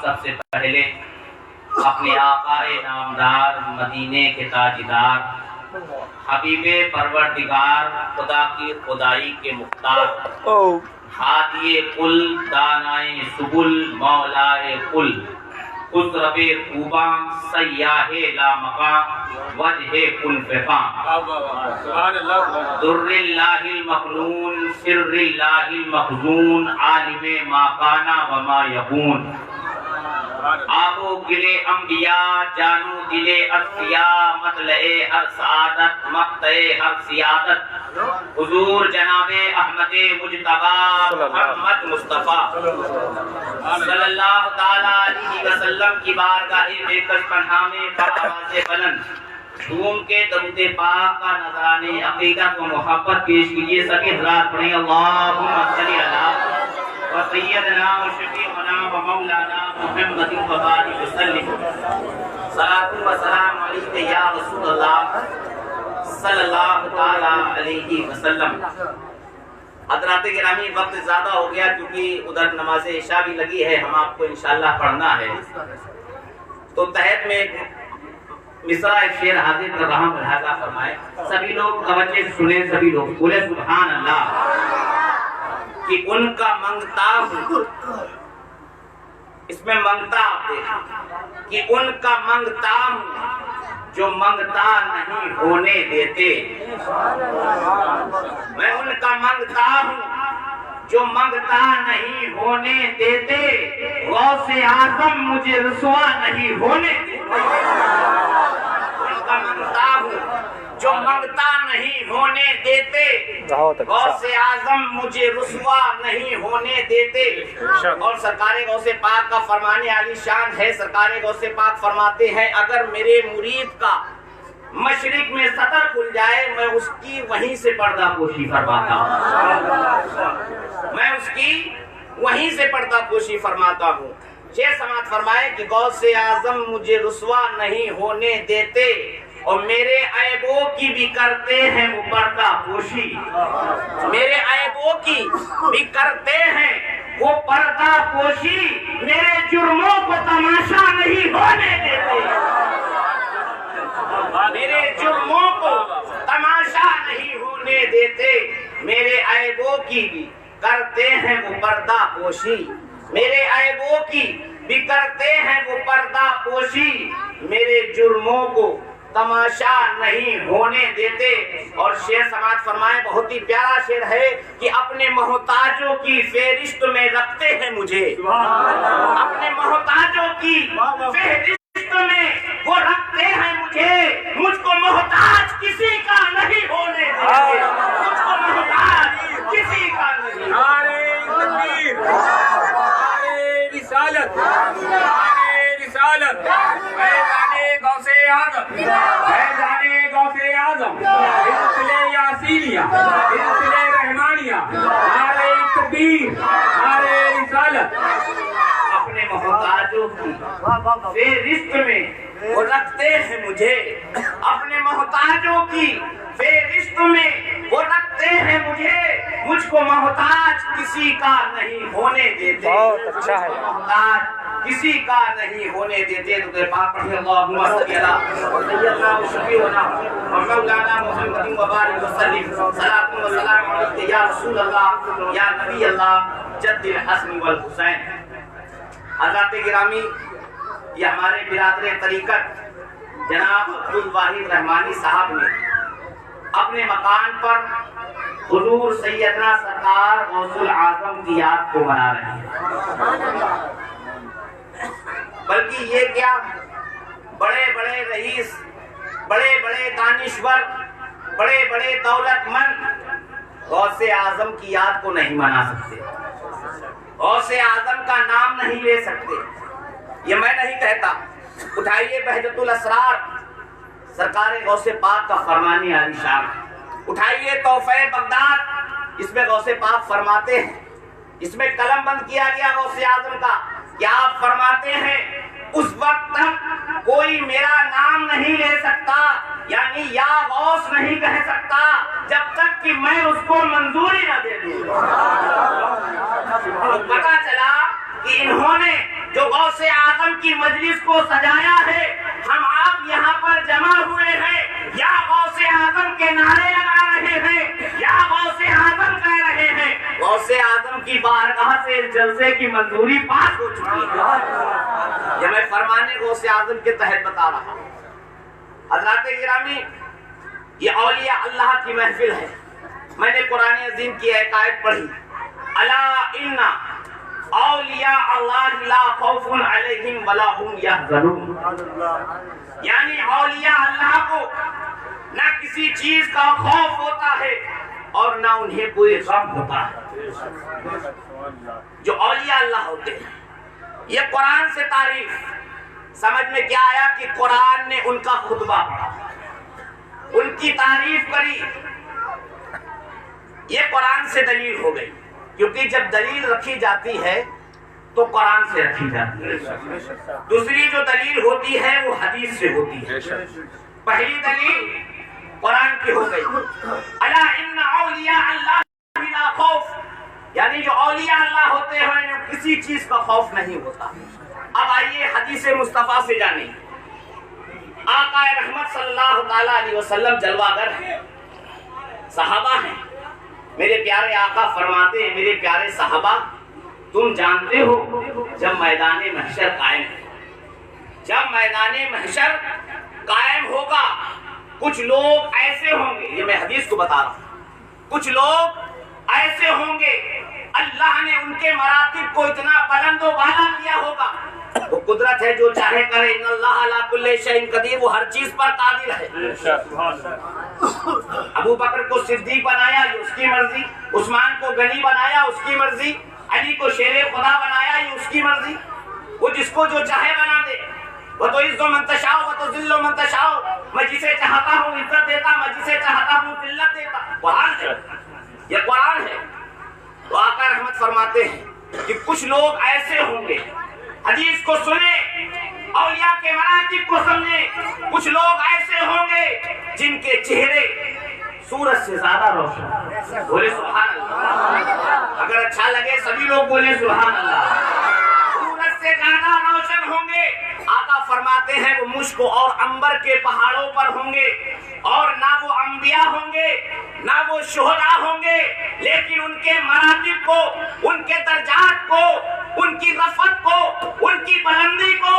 سب سے پہلے اپنے آقا نامدار مدینے کے تاجدار حبیب پروردگار خدا کی خدائی کے مختار ہادی کل دانائے سبل مولائے کل خسرب خوباں سیاہ لامقام وجہ کل فقاں در اللہ المخنون سر اللہ المخزون عالم ما کانا وما یکون آبو گلے انبیاء جانو دلے اصفیاء مطلع ہر سعادت مقطع ہر سیادت حضور جناب احمد مجتبی محمد مصطفیٰ صلی اللہ تعالیٰ علیہ وسلم کی بارگاہ بے کش پناہ میں آواز بلند جھوم کے درود پاک کا نذرانے عقیدت و محبت پیش کیجیے. سبھی حضرات پڑھیں اللہم صلی علی وسیدنا وشفیعنا ومولانا محمد وبارک وسلم. صلاۃ و سلام علیک یا رسول اللہ صلی اللہ تعالی علیہ وسلم. حضرات گرامی وقت زیادہ ہو گیا کیونکہ ادھر نماز عشاء بھی لگی ہے, ہم آپ کو انشاءاللہ پڑھنا ہے. تو تحت میں مصرع شعر حاضر کر رہا ہوں, لہذا فرمائے سبھی لوگ توجہ سنیں, سبھی لوگ بولے سبحان اللہ. کہ ان کا منگتا ہوں, اس میں منگتا آپ دیکھیں کہ ان کا منگتا ہوں جو منگتا نہیں ہونے دیتے. میں ان کا منگتا ہوں جو منگتا نہیں ہونے دیتے, غوث اعظم مجھے رسوا نہیں ہونے دیتے. ان کا منگتا ہوں جو منگتا نہیں ہونے دیتے, غوث اعظم مجھے رسوا نہیں ہونے دیتے. اور سرکار غوث پاک کا فرمانے عالی شان ہے. سرکار غوث پاک فرماتے ہیں اگر میرے مرید کا مشرق میں سطر کھل جائے میں اس کی وہیں سے پردہ پوشی فرماتا ہوں, میں اس کی وہیں سے پردہ پوشی فرماتا ہوں. شیخ سماعت فرمائے کہ غوث اعظم مجھے رسوا نہیں ہونے دیتے اور میرے عیبوں کی بھی کرتے ہیں وہ پردہ پوشی. میرے عیبوں کی بھی کرتے ہیں وہ پردہ پوشی, میرے جرموں کو تماشا نہیں ہونے دیتے. میرے جرموں کو تماشا نہیں ہونے دیتے, میرے عیبوں کی بھی کرتے ہیں وہ پردہ پوشی. میرے عیبوں کی بھی کرتے ہیں وہ پردہ پوشی, میرے جرموں کو تماشا نہیں ہونے دیتے. اور شعر سماعت فرمائے, بہت ہی پیارا شعر ہے کہ اپنے محتاجوں کی فہرست میں رکھتے ہیں مجھے. اپنے محتاجوں کی فہرست میں وہ رکھتے ہیں مجھے, مجھ کو محتاج کسی کا نہیں ہونے دیتے. مجھ کو محتاج کسی کا نہیں. نعرہ تکبیر, نعرہ رسالت, نعرہ رسالت. فیضان غوث اعظم, فیضان غوث اعظم, سلسلہ یاسینیہ, سلسلہ رحمانیہ. نعرہ تکبیر, نعرہ رسالت. اپنے محتاجوں کی فہرست میں وہ رکھتے ہیں مجھے, اپنے محتاجوں کی فہرست میں وہ رکھتے ہیں مجھے, مجھ کو محتاج کسی کا نہیں ہونے دیتے. بہت اچھا ہے. محتاج کسی کا نہیں ہونے دیتے. تو پاک پڑھیں اللہم صلی علی سیدنا و شفیعنا و مولانا محمد وبارک وسلم. صلاۃ و سلام علیک یا رسول اللہ یا نبی اللہ جد الحسن والحسین. حضرات گرامی, یہ ہمارے برادر طریقت جناب عبدالواحد رحمانی صاحب نے اپنے مکان پر حضور سیدنا سرکار غوث العظم کی یاد کو منا رہے ہیں. بلکہ یہ کیا, بڑے بڑے رئیس, بڑے بڑے دانشور, بڑے بڑے دولت مند غوث اعظم کی یاد کو نہیں منا سکتے, غوث اعظم کا نام نہیں لے سکتے. یہ میں نہیں کہتا. اٹھائیے بہجت الاسرار, سرکار غوث پاک کا فرمانے عالی شان. اٹھائیے تحفہ بغداد, اس میں غوث پاک فرماتے ہیں, اس میں قلم بند کیا گیا غوث اعظم کا, کیا آپ فرماتے ہیں اس وقت تک کوئی میرا نام نہیں لے سکتا, یعنی یا غوث نہیں کہہ سکتا جب تک کہ میں اس کو منظوری نہ دے دوں. پتا چلا کہ انہوں نے جو غوث کی مجلس کو سجایا ہے، ہم آپ یہاں پر جمع ہوئے ہیں، یا غوث اعظم کے نعرے لگا رہے ہیں، یا غوث اعظم کہہ رہے ہیں، غوث اعظم کی بارگاہ سے جلسے کی منظوری پاس ہو چکی ہے۔ یہ میں فرمانے غوث اعظم کے تحت بتا رہا ہوں۔ حضرات گرامی، یہ اولیاء اللہ کی محفل ہے۔ میں نے قرآن عظیم کی ایک آیت پڑھی، الا ان اولیاء اللہ لا خوف علیہم ولا هم یحزنون، یعنی اولیاء اللہ کو نہ کسی چیز کا خوف ہوتا ہے اور نہ انہیں کوئی غم ہوتا ہے۔ جو اولیاء اللہ ہوتے ہیں، یہ قرآن سے تعریف سمجھ میں کیا آیا کہ قرآن نے ان کا خطبہ پڑھا، ان کی تعریف کری، یہ قرآن سے دلیل ہو گئی، کیونکہ جب دلیل رکھی جاتی ہے تو قرآن سے رکھی جاتی ہے۔ دوسری جو دلیل ہوتی ہے وہ حدیث سے ہوتی ہے۔ پہلی دلیل قرآن کی ہو گئی، الا ان اولیاء اللہ لا خوف، یعنی جو اولیاء اللہ ہوتے ہیں انہیں کسی چیز کا خوف نہیں ہوتا۔ اب آئیے حدیث مصطفیٰ سے جانیں۔ آقا رحمت صلی اللہ تعالی علیہ وسلم جلوہ گر ہیں، صحابہ ہیں۔ میرے پیارے آقا فرماتے ہیں، میرے پیارے صحابہ، تم جانتے ہو جب میدان محشر قائم ہے، جب میدان محشر قائم ہوگا، کچھ لوگ ایسے ہوں گے، یہ میں حدیث کو بتا رہا ہوں، کچھ لوگ ایسے ہوں گے اللہ نے ان کے مراتب کو اتنا بلند و بالا کیا ہوگا، وہ قدرت ہے جو چاہے کرے، ان اللہ علی کل شیء قدیر، وہ ہر چیز پر قادر ہے۔ ابو بکر کو صدیق بنایا، یہ اس کی مرضی، عثمان کو غنی بنایا، اس کی مرضی، علی کو شیر خدا بنایا، یہ اس کی مرضی، وہ جس کو جو چاہے بنا دے۔ وہ تو عز من تشاء و تذل من تشاء، میں جسے چاہتا ہوں عزت دیتا، میں جسے چاہتا ہوں ذلت دیتا۔ قرآن ہے، یہ قرآن ہے۔ تو آقا رحمت فرماتے ہیں کہ کچھ لوگ ایسے ہوں گے، حدیث کو سنیں، اولیاء کے مراتب کو سمجھیں، کچھ لوگ ایسے ہوں گے جن کے چہرے سورج سے زیادہ روشن، بولے سبحان اللہ۔ اگر اچھا لگے سبھی لوگ بولے سبحان اللہ۔ سورج سے زیادہ روشن ہوں گے۔ آقا فرماتے ہیں وہ مشک اور عنبر کے پہاڑوں پر ہوں گے، اور نہ وہ انبیاء ہوں گے نہ وہ شہداء ہوں گے، لیکن ان کے مراتب کو، ان کے درجات کو، ان کی رفعت کو، ان کی بلندی کو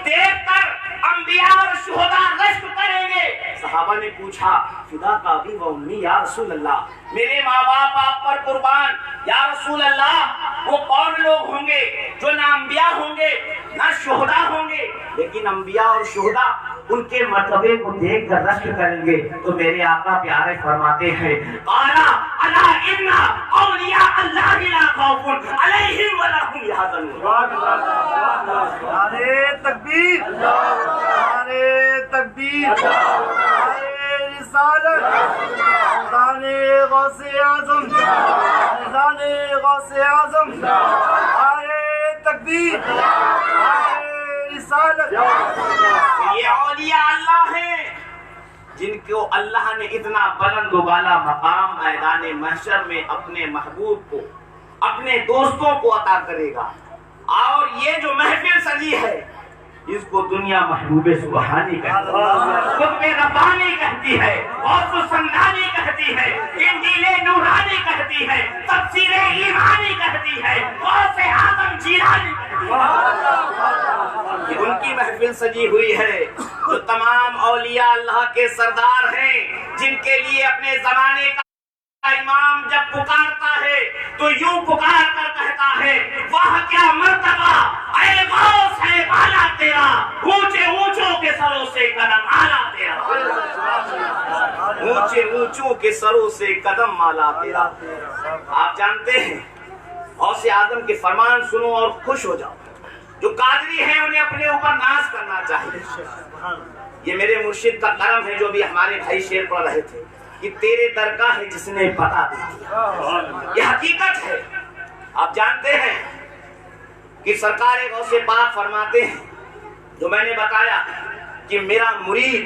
دیکھ کر انبیاء اور شہداء رشک کریں گے۔ صحابہ نے پوچھا، فدا کا ابی و امی یا رسول اللہ، میرے ماں باپ آپ پر قربان، یا رسول اللہ وہ کون لوگ ہوں گے جو نہ انبیاء ہوں گے نہ شہداء ہوں گے، لیکن انبیاء اور شہداء ان کے مرتبے کو دیکھ کر رشک کریں گے؟ تو میرے آقا پیارے فرماتے ہیں، قالا الا ان اولیاء اللہ لا خوف علیہم ولا هم یحزنون۔ نعرے تکبیر، نعرے تکبیر، نعرے رسالت، نعرہ غوث اعظم، نعرہ غوث اعظم، نعرے تکبیر، نعرے رسالت۔ یہ اولیاء اللہ ہیں جن کو اللہ نے اتنا بلند و بالا مقام میدان محشر میں اپنے محبوب کو، اپنے دوستوں کو عطا کرے گا۔ اور یہ جو محفل سجی ہے اس کو دنیا محبوب سبحانی کہتی ہے، قطب ربانی کہتی ہے، غوث السمدانی کہتی ہے، انجیل نورانی کہتی ہے، تفسیر ایمانی کہتی ہے، غوث اعظم جیلانی کہتی ہے۔ ان کی محفل سجی ہوئی ہے جو تمام اولیاء اللہ کے سردار ہیں، جن کے لیے اپنے زمانے کا امام جب پکارتا ہے تو یوں پکار کر کہتا ہے، واہ کیا مرتبہ اے غوث ہے بالا تیرا، اونچے اونچوں کے سروں سے قدم آلا تیرا، اونچے اونچوں کے سروں سے قدم مالا تیرا۔ آپ جانتے ہیں غوث اعظم کے فرمان سنو اور خوش ہو جاؤ۔ جو قادری ہیں انہیں اپنے اوپر ناز کرنا چاہیے۔ یہ میرے مرشد کا کرم ہے جو بھی ہمارے بھائی شعر پڑھ رہے تھے کہ تیرے درگاہ ہے جس نے پتا دے دیا۔ یہ حقیقت ہے۔ آپ جانتے ہیں کہ سرکار غوث پاک فرماتے ہیں، جو میں نے بتایا کہ میرا مرید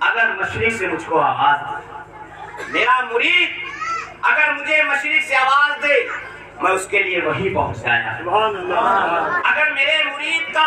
اگر مشرق سے مجھ کو آواز دے، میرا مرید اگر مجھے مشرق سے آواز دے میں اس کے لیے وہی پہنچایا۔ اگر میرے مرید کا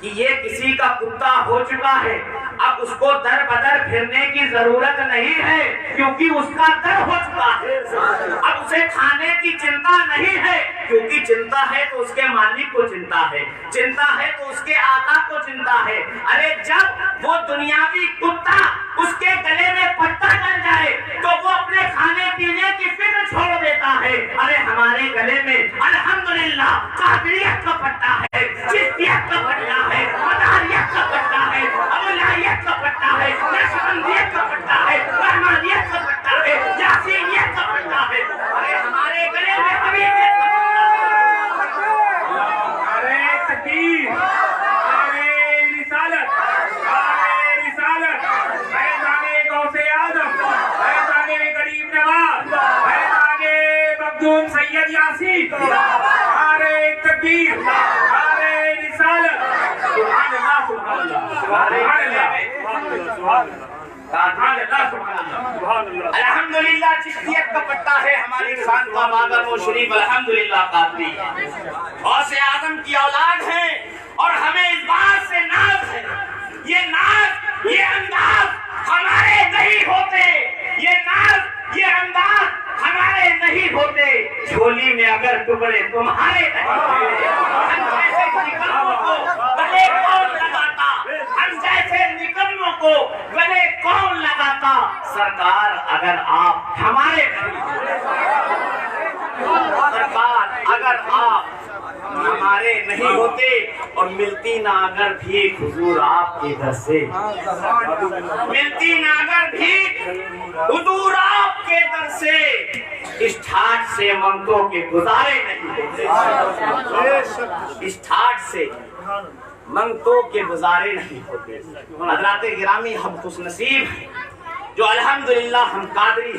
کہ یہ کسی کا کتا ہو چکا ہے، اب اس کو در بدر پھرنے کی ضرورت نہیں ہے، کیونکہ اس کا در ہو چکا ہے۔ اب اسے کھانے کی چنتا نہیں ہے، کیونکہ چنتا ہے تو اس کے مالک کو چنتا ہے، چنتا ہے تو اس کے آقا کو چنتا ہے۔ ارے جب وہ دنیاوی کتا اس کے گلے میں پٹا ڈل جائے تو وہ اپنے کھانے پینے کی فکر چھوڑ دیتا ہے۔ ارے ہمارے گلے میں الحمدللہ قادریت کا پٹا ہے، چشتیت کا پٹا ہے، مداریت کا پٹا ہے، اولیت کا پٹا ہے، نقشبندیت کا پٹا ہے، رحمانیت کا پٹا ہے، یاسینیت کا پٹا ہے۔ ارے ہمارے گلے میں حبیبیت کا پٹا ہے۔ ارے تکبیر، ارے رسالت، فیضان غوث اعظم، فیضان غریب نواز، فیضان مخدوم سید یاسین، ارے تکبیر، ارے رسالت۔ سبحان اللہ، سبحان اللہ، سبحان اللہ، سبحان اللہ۔ الحمدللہ چشتیت کا پٹا ہے ہماری خانقاہ بابر و شریف، الحمدللہ قادری ہے، غوث اعظم کی اولاد ہیں، اور ہمیں اس بات سے ناز ہے۔ یہ ناز، یہ انداز ہمارے نہیں ہوتے، یہ ناز، یہ انداز ہمارے نہیں ہوتے، جھولی میں اگر ٹکڑے تمہارے نہیں ہوتے۔ ہم جیسے نکلوں کو گلے کون لگاتا، ہم جیسے نکلوں کو گلے کون لگاتا، سرکار اگر آپ ہمارے نہیں ہوتے، سرکار اگر آپ ہمارے نہیں ہوتے، اور ملتی نہ اگر بھی حضور آپ کے در سے، ملتی نہ اگر بھی حضور آپ کے در سے، اس ٹھاٹ سے منگتوں کے گزارے نہیں ہوتے، اس ٹھاٹ سے منگتوں کے گزارے نہیں ہوتے۔ حضرات گرامی، ہم خوش نصیب ہیں جو الحمدللہ ہم قادری